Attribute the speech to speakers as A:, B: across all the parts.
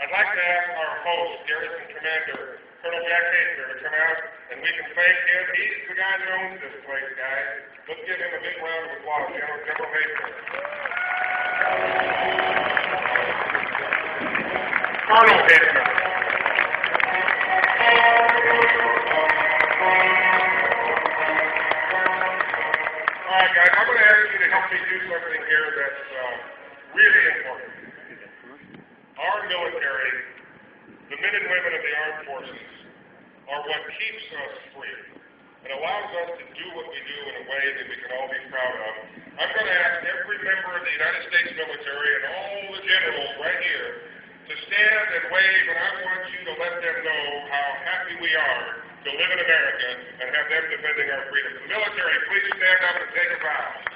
A: I'd like to ask our host, Garrison Commander, Colonel Jack Haster, to come out, and we can thank him. He's the guy that owns this place, guys. Let's give him a big round of applause, General Haster. Colonel Haster. All right, guys, I'm going to ask you to help me do something here that's really important. Our military, the men and women of the armed forces, are what keeps us free and allows us to do what we do in a way that we can all be proud of. I'm going to ask every member of the United States military and all the generals right here to stand and wave, and I want you to let them know how happy we are to live in America and have them defending our freedom. The military, please stand up and take a bow.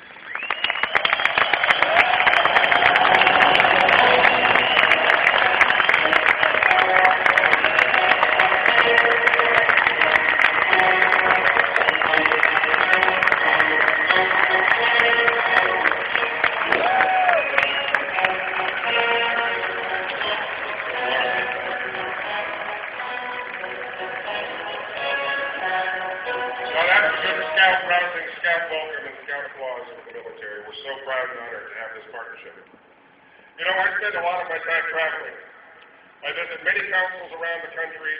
A: You know, I spend a lot of my time traveling. I visit many councils around the country,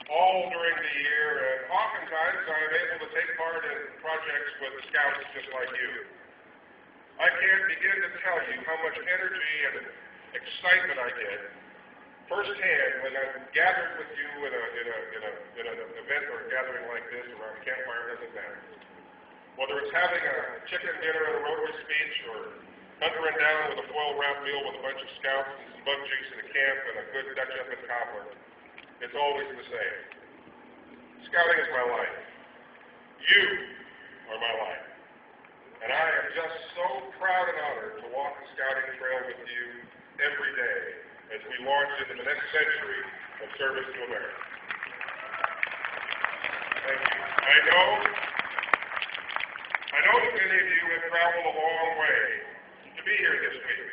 A: all during the year, and oftentimes I'm able to take part in projects with the scouts just like you. I can't begin to tell you how much energy and excitement I get firsthand when I'm gathered with you in an event or a gathering like this around a campfire, doesn't matter. Whether it's having a chicken dinner at a rotary speech or hunkering down with a foil-wrapped meal with a bunch of scouts and some bug juice in a camp and a good Dutch oven cobbler, it's always the same. Scouting is my life. You are my life. And I am just so proud and honored to walk the scouting trail with you every day as we launch into the next century of service to America. Thank you. I know that many of you have traveled a long way to be here this week,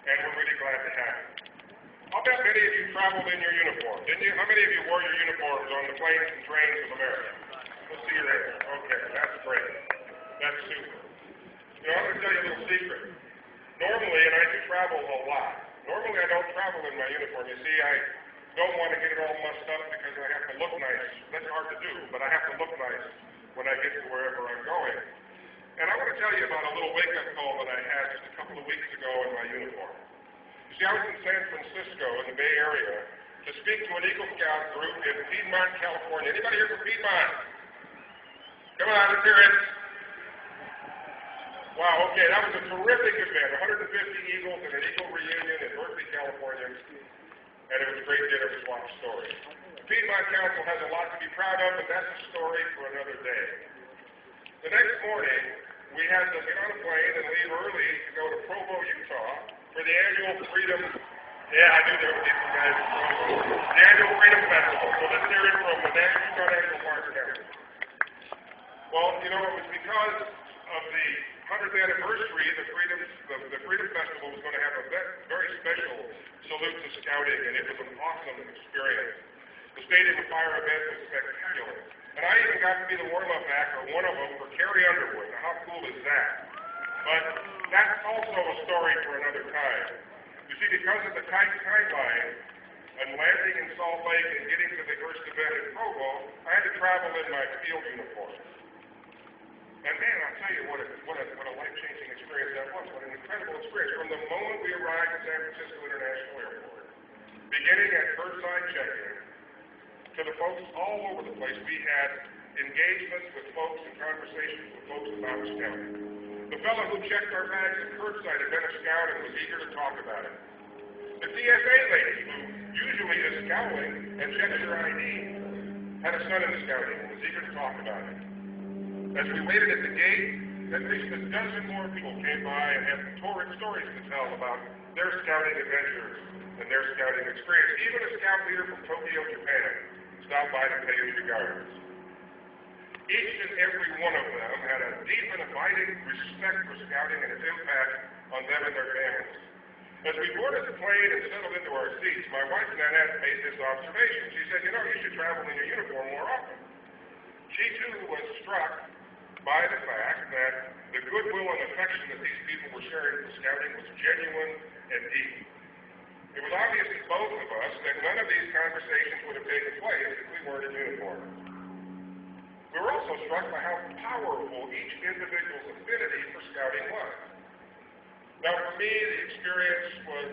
A: and we're really glad to have you. I'll bet many of you traveled in your uniform, didn't you? How many of you wore your uniforms on the planes and trains of America? We'll see you there. Okay, that's great. That's super. You know, I'm going to tell you a little secret. Normally, and I do travel a lot, normally I don't travel in my uniform. You see, I don't want to get it all mussed up because I have to look nice. That's hard to do, but I have to look nice when I get to wherever I'm going. And I want to tell you about a little wake-up call that I had just a couple of weeks ago in my uniform. You see, I was in San Francisco in the Bay Area to speak to an Eagle Scout group in Piedmont, California. Anybody here from Piedmont? Come on, let's hear it. Wow, okay, that was a terrific event. 150 Eagles and an Eagle reunion in Berkeley, California. And it was a great dinner to swap stories. The Piedmont Council has a lot to be proud of, but that's a story for another day. The next morning, we had to get on a plane and leave early to go to Provo, Utah for the annual Freedom, I knew there would be some guys from Provo, the annual Freedom Festival. So let's hear it from the Utah National Park Council. Well, you know, it was because of the 100th anniversary, the Freedom Festival was going to have a very special salute to scouting, and it was an awesome experience. The Stadium of Fire event was spectacular. And I even got to be the warm-up act, or one of them, for Carrie Underwood. Now, how cool is that? But that's also a story for another time. You see, because of the tight timeline, and landing in Salt Lake and getting to the first event in Provo, I had to travel in my field uniform. And man, I'll tell you what a life-changing experience that was. What an incredible experience. From the moment we arrived at San Francisco International Airport, beginning at curbside check-in, to the folks all over the place, we had engagements with folks and conversations with folks about scouting. The fellow who checked our bags at curbside had been a scout and was eager to talk about it. The TSA lady, who usually is scouting and checks your ID, had a son in the scouting and was eager to talk about it. As we waited at the gate, at least a dozen more people came by and had torrid stories to tell about their scouting adventures and their scouting experience. Even a scout leader from Tokyo, Japan, stopped by to pay his regards. Each and every one of them had a deep and abiding respect for scouting and its impact on them and their families. As we boarded the plane and settled into our seats, my wife Nanette made this observation. She said, you know, you should travel in your uniform more often. She too was struck by the fact that the goodwill and affection that these people were sharing for scouting was genuine and deep. It was obvious to both of us that none of these conversations would have taken place if we weren't in uniform. We were also struck by how powerful each individual's affinity for scouting was. Now, for me, the experience was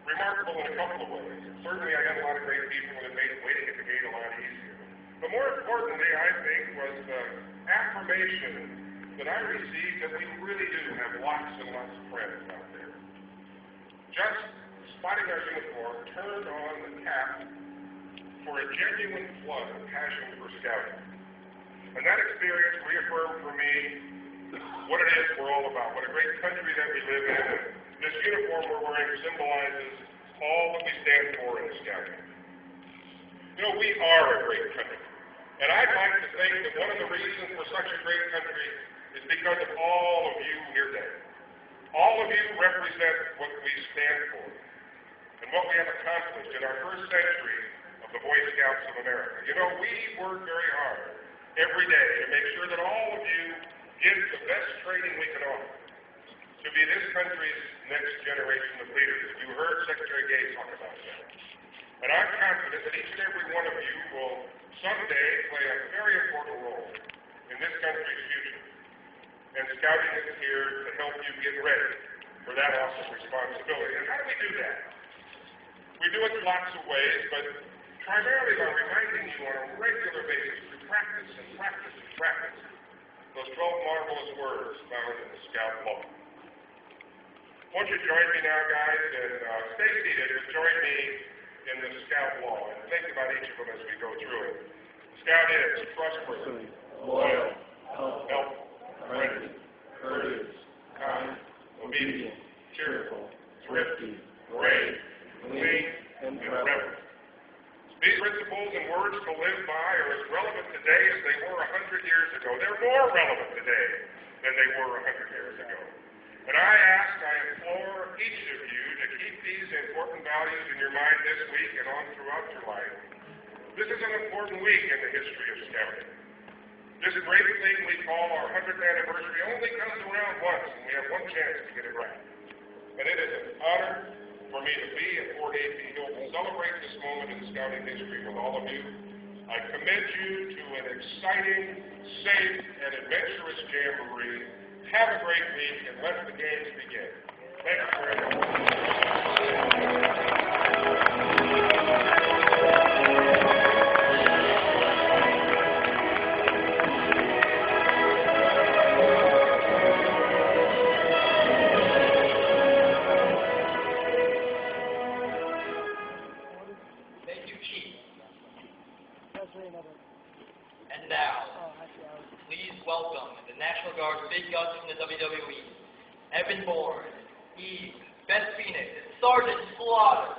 A: remarkable in a couple of ways. Certainly, I met a lot of great people and it made waiting at the gate a lot easier. But more importantly, I think, was the affirmation that I received that we really do have lots and lots of friends out there. Just spotting our uniform turned on the tap for a genuine flood of passion for scouting. And that experience reaffirmed for me what it is we're all about, what a great country that we live in. And this uniform we're wearing symbolizes all that we stand for in scouting. You know, we are a great country. And I'd like to think that one of the reasons we're such a great country is because of all of you here today. All of you represent what we stand for and what we have accomplished in our first century of the Boy Scouts of America. You know, we work very hard every day to make sure that all of you get the best training we can offer to be this country's next generation of leaders. You heard Secretary Gay talk about that. And I'm confident that each and every one of you will someday play a very important role in this country's future. And scouting is here to help you get ready for that awesome responsibility. And how do we do that? We do it in lots of ways, but primarily by reminding you on a regular basis to practice and practice and practice those 12 marvelous words found in the Scout Law. Won't you join me now, guys, and stay seated and join me in the Scout Law and think about each of them as we go through it. Scout is trustworthy, loyal, helpful, friendly, courteous, kind, obedient, cheerful, thrifty, brave, clean, and reverent. These principles and words to live by are as relevant today as they were 100 years ago. They're more relevant today than they were 100 years ago. And I implore each of you to keep these important values in your mind this week and on throughout your life. This is an important week in the history of scouting. This great thing we call our 100th anniversary only comes around once, and we have one chance to get it right. And it is an honor for me to be at Fort A.P. Hill to celebrate this moment in scouting history with all of you. I commend you to an exciting, safe, and adventurous jamboree. Have a great week, and let the games begin. Thank you very much.
B: And now, please welcome the National Guard's big guns from the WWE, Evan Bourne, Eve, Beth Phoenix, and Sergeant Slaughter.